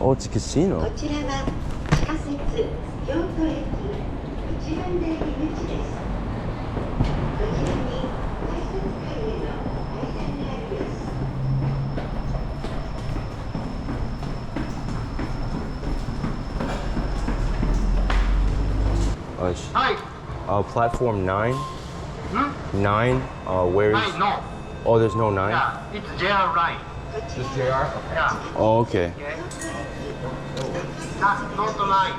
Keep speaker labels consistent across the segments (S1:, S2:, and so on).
S1: Oh, it's a casino.
S2: こちらは地下鉄京都駅一番出入り口です。こちらに改札階への階段があります。
S1: Platform 9?
S3: Hmm?
S1: 9? Where's...
S3: 9, no.
S1: Oh, there's no 9?
S3: Yeah, it's JR line.
S4: Just JR?
S3: Yeah.
S1: Oh, okay.
S3: Okay. Not the line.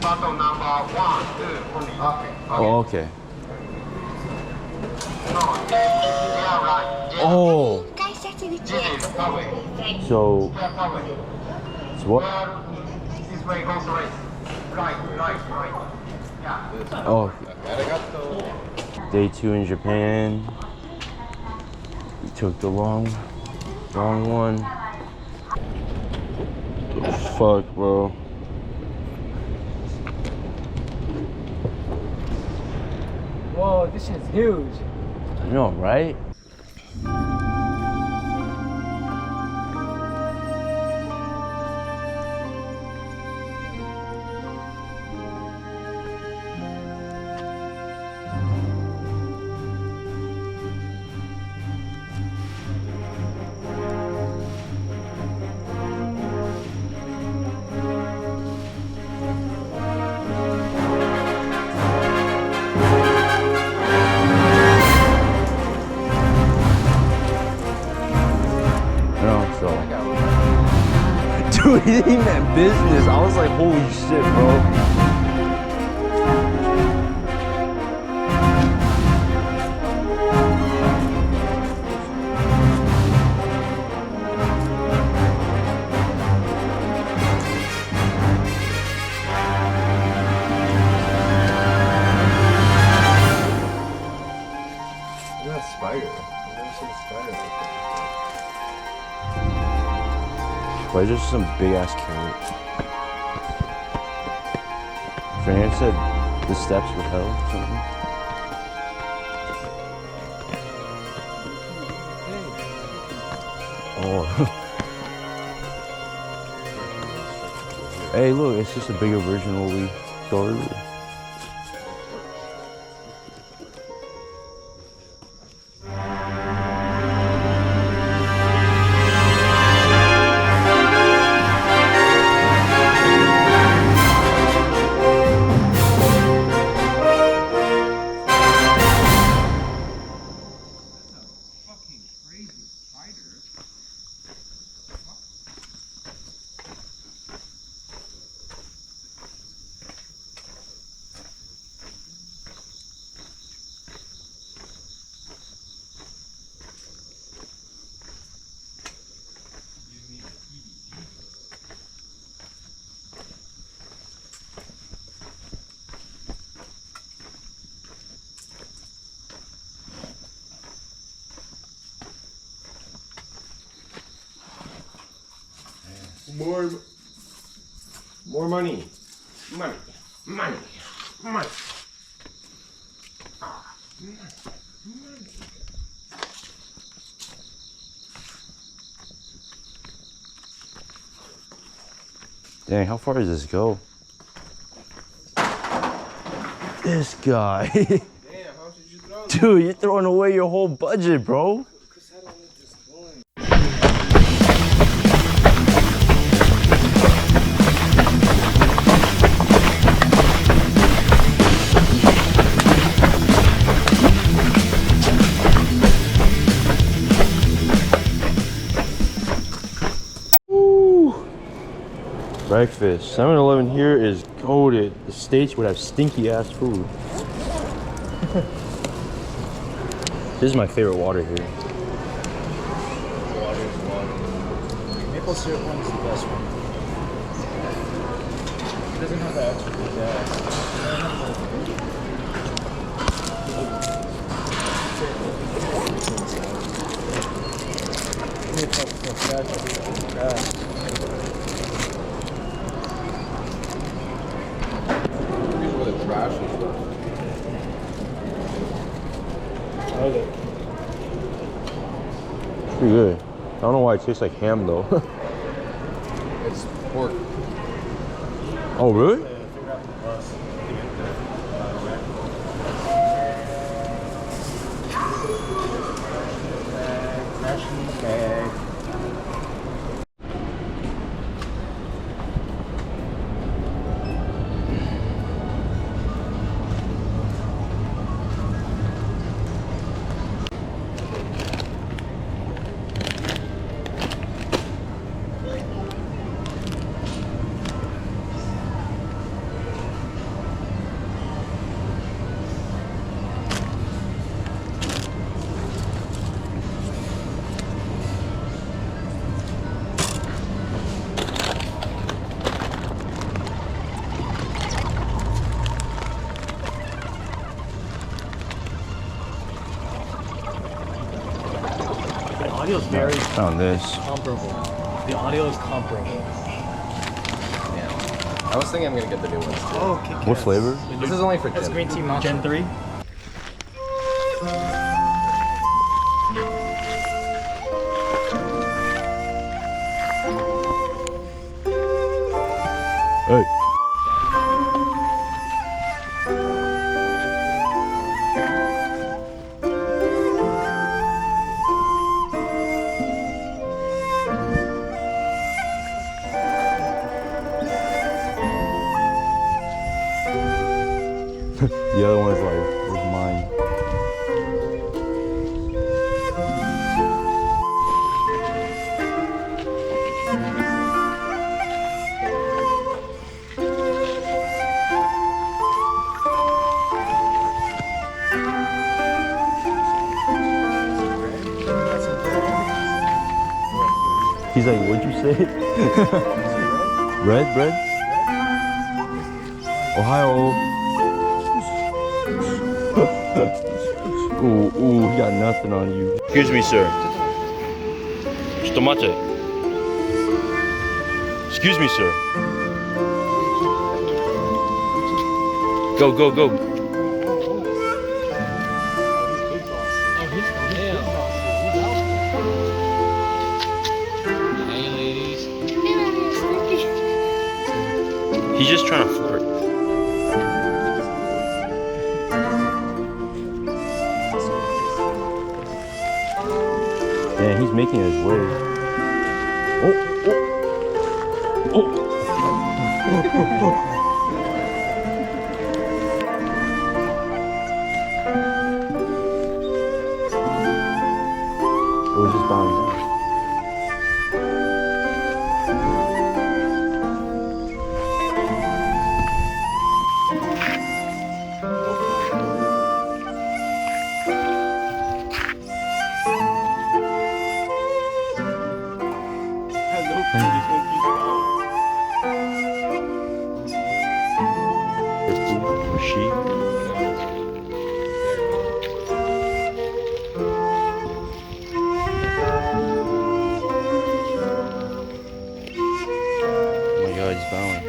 S3: Bottom number 1, 2, only.
S4: Okay.
S1: Oh, okay.
S3: No, it's JR line.
S1: Oh,
S2: 改札口
S3: This
S2: へ
S3: is Parkway.
S1: so...
S3: JR Parkway.
S1: so what?
S3: Well, this way goes right. Right. Yeah.
S1: Oh, day 2 in Japan. We took the wrong one. The fuck, bro.
S5: Whoa, this shit's huge.
S1: I know, right? Dude, he didn't even have business. I was like, holy shit, bro.
S4: Look at that spider. I've never seen a spider like that.
S1: Why is there some big ass carrot? Fran said the steps were hell or something. Oh. Hey, look, it's just a bigger version of what we saw earlier.
S4: More money. Money.
S1: Dang, how far does this go? This guy.
S4: Damn, how much did you throw?
S1: Dude, you're throwing away your whole budget, bro.
S4: Because I don't like this coin.
S1: Breakfast. 7-Eleven here is goated. The States would have stinky ass food. This is my favorite water here.
S4: Water is water. Maple syrup one is the best one. It doesn't have that extra good gas. trash. Trash.
S1: These were the trash and stuff.
S4: Okay.
S1: Pretty good. I don't know why it tastes like ham though. It's pork. Oh really?
S4: Figure out the bus. Trash bag. The audio is very
S1: Found this.
S4: comparable. The audio is comparable.
S6: Yeah. I was thinking I'm gonna get the new ones too.
S4: Oh, Kit
S1: What
S4: Kats.
S1: flavor?
S6: This is only for
S4: That's
S6: Gen.
S4: green tea matcha. Gen 3.
S1: Hey. The other one's like, where's mine? He's like, what'd you say? Red bread? Ohio. Ooh, he got nothing on you. Excuse me, sir. Tomate. Excuse me, sir. Go, go, go.
S5: Hey, ladies.
S1: He's just trying to flirt. Yeah, he's making his way. It was just bouncing. Or she. Oh my god, he's bowing.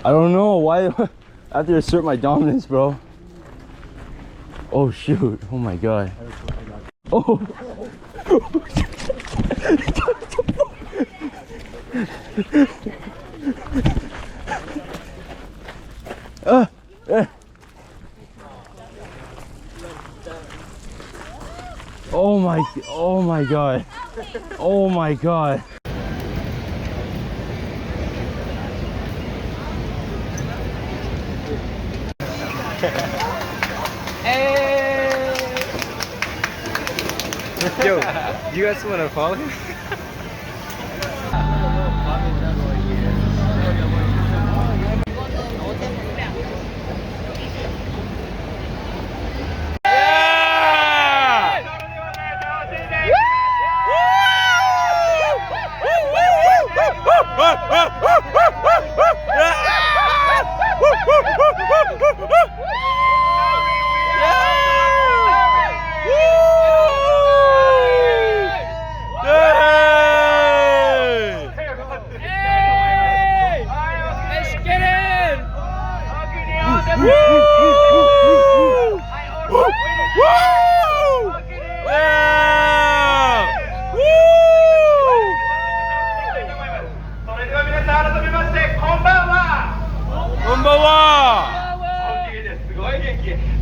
S1: I don't know why I have to assert my dominance, bro. Oh shoot! Oh my god! Oh! Oh my! Oh my god! Oh my god!
S6: Yo, you guys wanna follow him?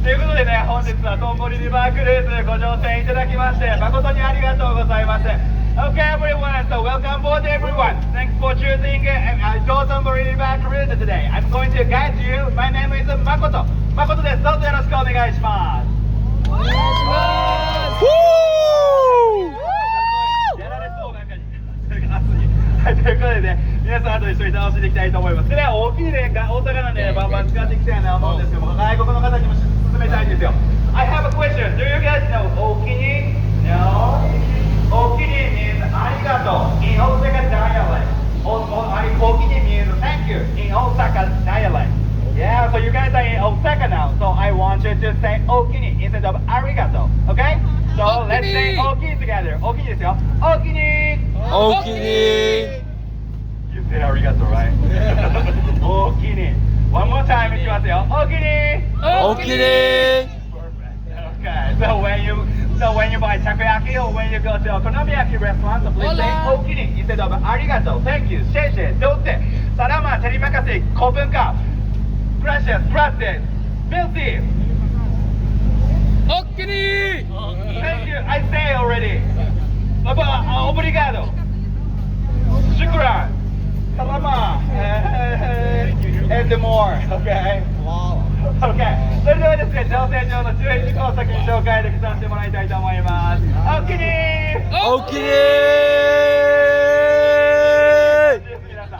S3: ということでね、本日はトンボリリバークルーズご乗船いただきまして誠にありがとうございます。Okay, everyone, so welcome aboard everyone. Thanks for choosing Dotonburi River Cruise today. I'm going to guide you. My name is Makoto. Makoto です。どうぞよろしくお願いします。やられそうなんかに。はい、ということでね、皆さんと一緒に楽しんでいきたいと思います。でね、大きいね、大阪なんでね、バンバン使っていきたいなと思うんですけども、外国の方にも勧めたいんですよ。I have a question. Do you guys know おきに? No? おきに means ありがとう in Osaka dialect. おきに means thank you in Osaka dialect. Yeah, so you guys are in Osaka now, so I want you to say おきに instead of ありがとう. Okay? So let's say おきに together. おきにですよ。おきに!
S1: おきに!
S3: You said ありがとう, right? おきに. One more time いきますよ。おきに!
S1: おきに!
S3: Okay, so when you buy takoyaki or when you go to a okonomiyaki restaurant, so please say おきに instead of ありがとう Thank you, 谢谢, どうて, salamat, terima kasih, 古文化 Gracias, gracias, merci
S5: Okini!
S3: Thank you, I say already Obrigado Shukran Salamat and more, okay? Okay. それではですね、乗船場の注意事項を先に紹介できさせてもらいたいと思います。おきにー！
S1: おきにー！
S3: 皆さん。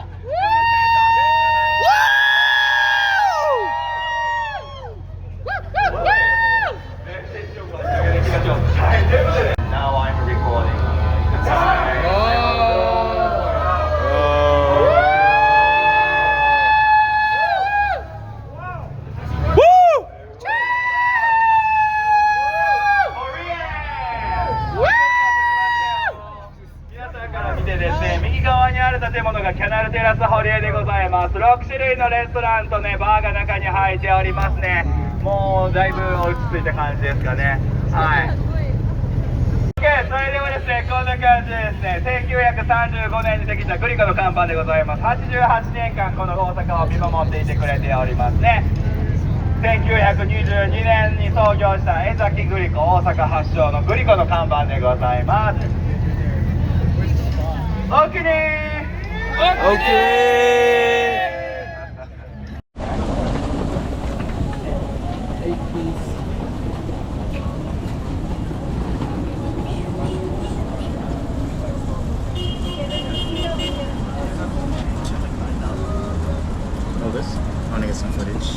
S3: はい、ということで、Now I'm recording.建物がキャナルテラスホリエでございます。6種類のレストランとねバーが中に入っておりますね。もうだいぶ落ち着いた感じですかね。はい。OK、それではですね、こんな感じでですね、1935年にできたグリコの看板でございます。88年間この大阪を見守っていてくれておりますね。1922年に創業した江崎グリコ大阪発祥のグリコの看板でございます。おきにー
S1: Okay.
S4: Oh, this? I want to get some footage.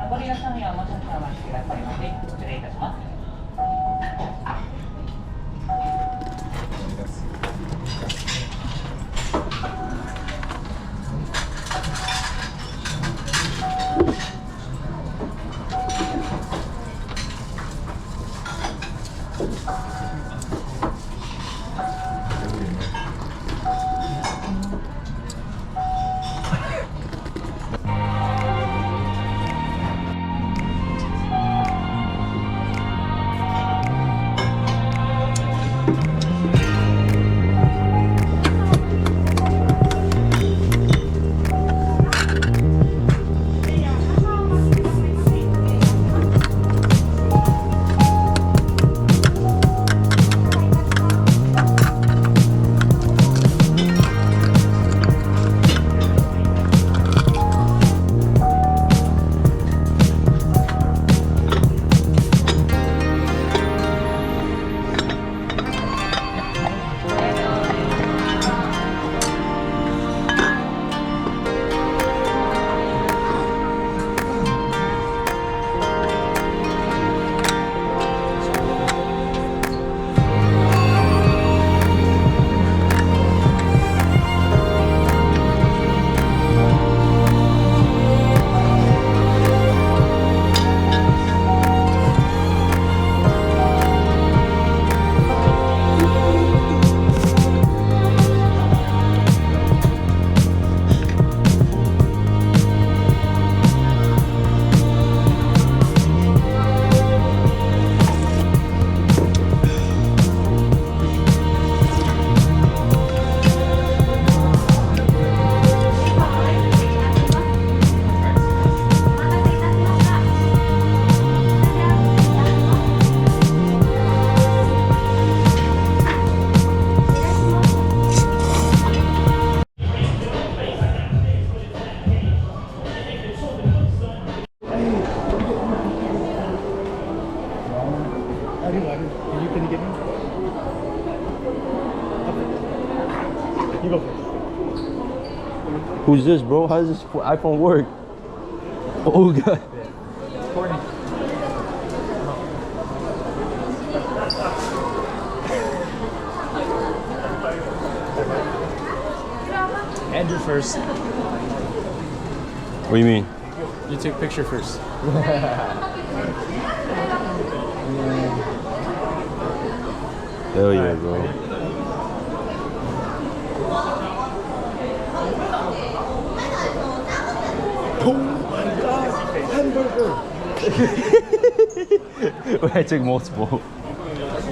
S7: ご利用者のようも少々お待ちくださいませ。失礼いたします。
S4: You go first.
S1: Who's this, bro? How does this iPhone work? Oh god.
S4: Andrew first.
S1: What do you mean?
S4: You take picture first.
S1: Hell yeah, bro.
S4: Hamburger.
S1: I took multiple.